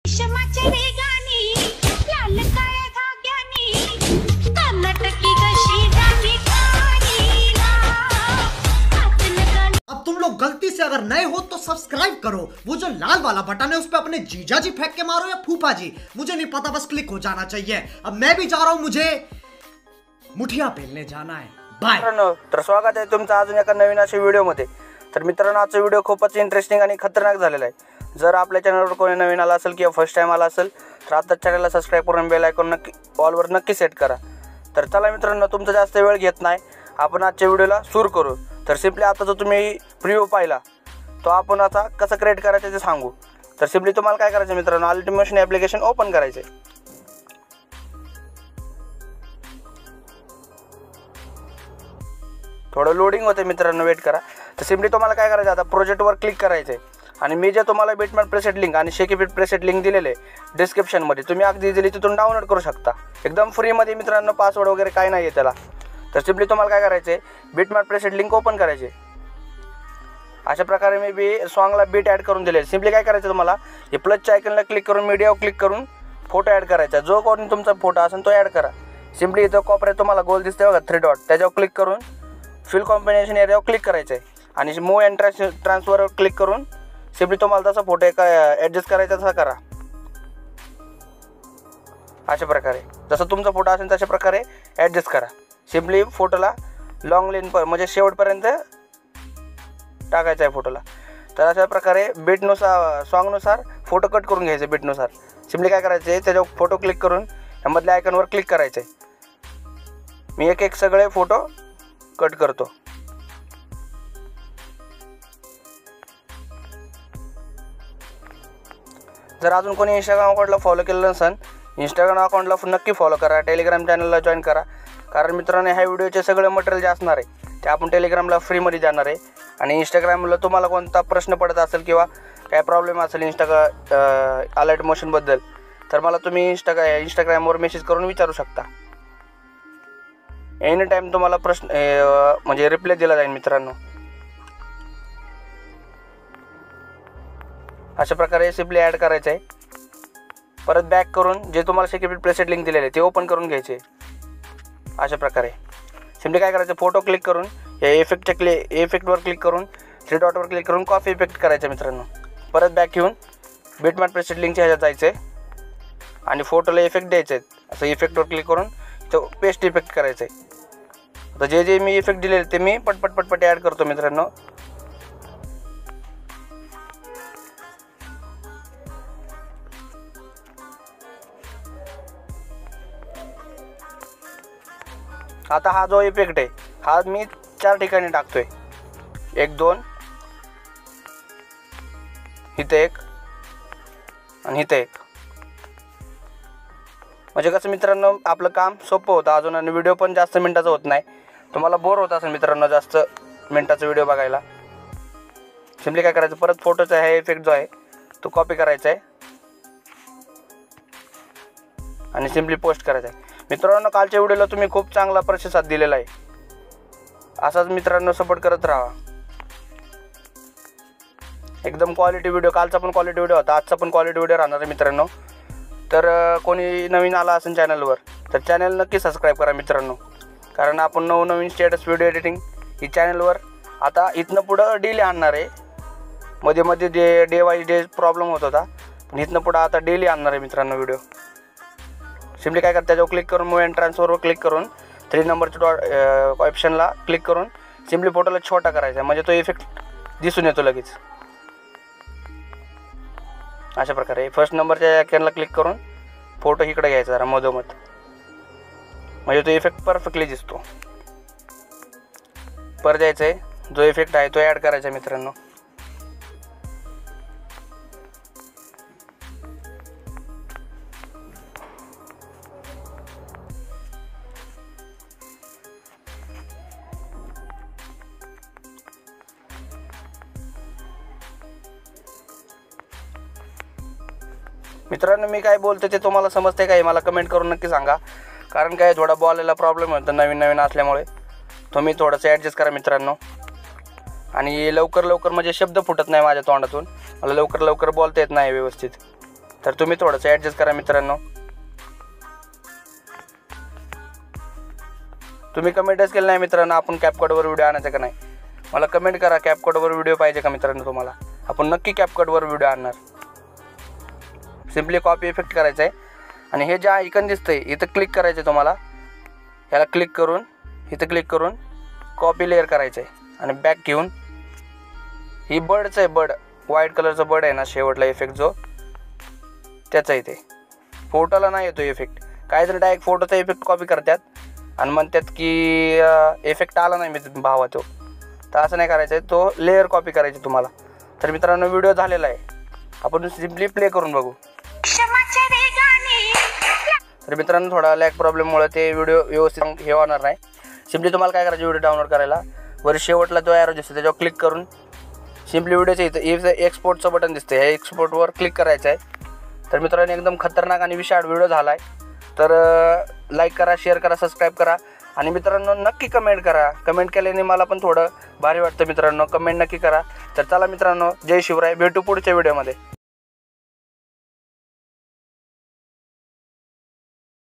रेशमाच्या वेगाने लाल काळ्या धाग्याने कर्नाटकी कशी जावी कानीला हात नका। अब तुम लोग गलती से अगर नए हो तो सब्सक्राइब करो, वो जो लाल वाला बटन है उस पे अपने जीजा जी फेंक के मारो या फूफा जी, मुझे नहीं पता, बस क्लिक हो जाना चाहिए। अब मैं भी जा रहा हूं, मुझे मुठिया पेलने जाना है। बाय मित्रांनो, तर स्वागत आहे तुमचं अजून एका नवीन अशा व्हिडिओमध्ये। तर मित्रांनो, आजचा व्हिडिओ खूपच इंटरेस्टिंग आणि खतरनाक झालेला आहे। जर आपल्या चॅनलवर कोणी नवीन आला असेल किंवा फर्स्ट टाइम आला असेल तर आता चॅनलला सबस्क्राइब करून बेल आयकॉन नक्की ऑलवर नक्की सेट करा। तर चला मित्रांनो, तुमचा जास्त वेळ घेत नाही, आपण आजच्या व्हिडिओला सुरू करू। तर सिम्पली आता जो तुम्ही प्रिव्ह्यू पाहिला तो आपण आता कसं क्रिएट करायचं ते सांगू। तर सिम्पली तुम्हाला काय करायचं मित्रांनो, अल्टिमेट मोशन ॲप्लिकेशन ओपन करायचे। थोडं लोडिंग होते मित्रांनो, वेट करा। तर सिम्पली तुम्हाला काय करायचं, आता प्रोजेक्टवर क्लिक करायचं आहे आणि मी जे तुम्हाला बिटमॅप प्रेसेट लिंक आणि शेकीबीट प्रेसेट लिंक दिलेले डिस्क्रिप्शनमध्ये, तुम्ही अगदी इझिली तिथून डाउनलोड करू शकता एकदम फ्रीमध्ये मित्रांनो, पासवर्ड वगैरे काय नाही आहे त्याला। तर सिम्पली तुम्हाला काय करायचं आहे, बिटमॅप प्रेसेट लिंक ओपन करायचे। अशा प्रकारे मी बी सॉन्गला बीट ॲड करून दिले। सिम्पली काय करायचं, तुम्हाला हे प्लसच्या आयकनला क्लिक करून मीडियावर क्लिक करून फोटो ॲड करायचा, जो कोणी तुमचा फोटो असेल तो ॲड करा। सिम्पली इथं कोपऱ्यात तुम्हाला गोल दिसते बघा 3 डॉट, त्याच्यावर क्लिक करून फिल कॉम्बिनेशन एरियावर क्लिक करायचं आहे आणि मूव अँड ट्रान्सफरवर क्लिक करून सिम्पली तुम्हाला तसा फोटो एका ॲडजस्ट करायचा तसा करा। अशा प्रकारे जसं तुमचा फोटो असेल तशा प्रकारे ॲडजस्ट करा। सिम्पली फोटोला लॉंग लेन म्हणजे शेवटपर्यंत टाकायचा आहे फोटोला। तर अशा प्रकारे बीटनुसार सॉन्गनुसार फोटो कट करून घ्यायचे बीटनुसार। सिम्पली काय करायचं आहे, त्याच्यावर फोटो क्लिक करून त्यामधल्या आयकॉनवर क्लिक करायचं आहे। मी एक सगळे फोटो कट करतो। जर अजून कोणी इंस्टाग्राम अकाउंटला फॉलो केलं नसेल, इंस्टाग्राम अकाउंटला नक्की फॉलो करा, टेलिग्राम चॅनलला जॉईन करा। कारण मित्रांनो, ह्या व्हिडिओचे सगळे मटेरियल जे असणार आहे ते आपण टेलिग्रामला फ्रीमध्ये जाणार आहे। आणि इंस्टाग्रामला तुम्हाला कोणता प्रश्न पडत असेल किंवा काय प्रॉब्लेम असेल अल्टिमेट मोशनबद्दल, तर मला तुम्ही इंस्टाग्रामवर मेसेज करून विचारू शकता। एनी टाईम तुम्हाला प्रश्न म्हणजे रिप्लाय दिला जाईल मित्रांनो। अशा प्रकारे सिम्पली ॲड करायचं आहे। परत बॅक करून जे तुम्हाला शेकीबीट प्रेसेट लिंक दिलेले ते ओपन करून घ्यायचे। अशा प्रकारे सिम्पली काय करायचं, फोटो क्लिक करून या इफेक्टवर क्लिक करून 3 डॉटवर क्लिक करून कॉपी इफेक्ट करायचं मित्रांनो। परत बॅक घेऊन बिटमॅप प्रेसेट लिंकच्या ह्याच्यात जायचं आहे आणि फोटोला इफेक्ट द्यायचे आहेत। असं इफेक्टवर क्लिक करून तो पेस्ट इफेक्ट करायचं आहे। आता जे मी इफेक्ट दिलेले ते मी पटपट ॲड करतो मित्रांनो। आता हा जो इफेक्ट आहे हा मी 4 ठिकाणी टाकतोय, 1 2 इथे 1 आणि इथे 1। म्हणजे कसं मित्रांनो, आपलं काम सोपं होतं अजून आणि व्हिडिओ पण जास्त मिनटाचा होत नाही। तुम्हाला बोर होत असेल मित्रांनो जास्त मिनटाचा व्हिडिओ बघायला, सिम्पली काय करायचं, परत फोटोचा हे इफेक्ट जो आहे तो कॉपी करायचा आहे आणि सिम्पली पोस्ट करायचा आहे। मित्रांनो, कालच्या व्हिडिओला तुम्ही खूप चांगला प्रतिसाद दिलेला आहे, असाच मित्रांनो सपोर्ट करत राहा। एकदम क्वालिटी व्हिडिओ, कालचा पण क्वालिटी व्हिडिओ होता, आजचा पण क्वालिटी व्हिडिओ राहणार आहे मित्रांनो। तर कोणी नवीन आला असेल चॅनलवर तर चॅनल नक्की सबस्क्राईब करा मित्रांनो, कारण आपण नवनवीन स्टेटस व्हिडिओ एडिटिंग ही चॅनलवर आता इथनं पुढं डेली आणणार आहे। मध्ये डे वाईज डे प्रॉब्लेम होत होता, पण इथनं पुढं आता डेली आणणार आहे मित्रांनो व्हिडिओ। सिम्पली काय करता, त्याच्यावर क्लिक करून मूव अँड ट्रान्सफरवर क्लिक करून 3 नंबरच्या ऑप्शनला क्लिक करून सिम्पली फोटोला छोटा करायचा, म्हणजे तो इफेक्ट दिसून येतो लगेच। अशा प्रकारे फर्स्ट नंबरच्या आयकॉनला क्लिक करून फोटो इकडे घ्यायचा जरा मधोमध, म्हणजे तो इफेक्ट परफेक्टली दिसतो। परत द्यायचं आहे, जो इफेक्ट आहे तो ॲड करायचा मित्रांनो। मित्रांनो, मी काय बोलतो ते तुम्हाला समजते काय, मला कमेंट करून नक्की सांगा। कारण काय थोडा बोलायला प्रॉब्लेम होतो नवीन असल्यामुळे, तुम्ही थोडंसं ॲडजस्ट करा मित्रांनो। आणि लवकर म्हणजे शब्द फुटत नाही माझ्या तोंडातून, मला लवकर बोलता येत नाही व्यवस्थित। तर तुम्ही थोडंसं ॲडजस्ट करा मित्रांनो. तुम्ही कमेंटच केलं नाही मित्रांनो आपण कॅपकटवर व्हिडिओ आणायचा का नाही. मला कमेंट करा कॅपकटवर व्हिडिओ पाहिजे का मित्रांनो तुम्हाला. आपण नक्की कॅपकटवर व्हिडिओ आणणार. सिम्पली कॉपी इफेक्ट करायचा आहे आणि हे जे आयकन दिसतंय इथं क्लिक करायचं आहे तुम्हाला. ह्याला क्लिक करून इथं क्लिक करून कॉपी लेअर करायचं आहे आणि बॅक घेऊन ही बर्डचं आहे बर्ड व्हाईट कलरचं बर्ड आहे ना शेवटला इफेक्ट जो त्याचा इथे फोटोला नाही येतो इफेक्ट. काही जण डायरेक्ट फोटोचा इफेक्ट कॉपी करतात आणि म्हणतात की इफेक्ट आला नाही मी भावा तो. तर असं नाही करायचं आहे. तो लेअर कॉपी करायची तुम्हाला. तर मित्रांनो व्हिडिओ झालेला आहे. आपण सिम्पली प्ले करून बघू. क्षमाचे वेगाने तर मित्रांनो थोडा लॅग प्रॉब्लेममुळे ते व्हिडिओ व्यवस्थित हे होणार नाही. सिम्पली तुम्हाला काय करायचं व्हिडिओ डाउनलोड करायला वर शेवटला जो ॲरो दिसतो त्याच्यावर क्लिक करून सिम्पली व्हिडिओचं इथं एक्सपोर्टचं बटन दिसतं ह्या एक्सपोर्टवर क्लिक करायचं आहे. तर मित्रांनो एकदम खतरनाक आणि विशाळ व्हिडिओ झाला आहे. तर लाईक करा, शेअर करा, सबस्क्राईब करा आणि मित्रांनो नक्की कमेंट करा. कमेंट केल्याने मला पण थोडं भारी वाटतं मित्रांनो. कमेंट नक्की करा. तर चला मित्रांनो जय शिवराय. भेटू पुढच्या व्हिडिओमध्ये.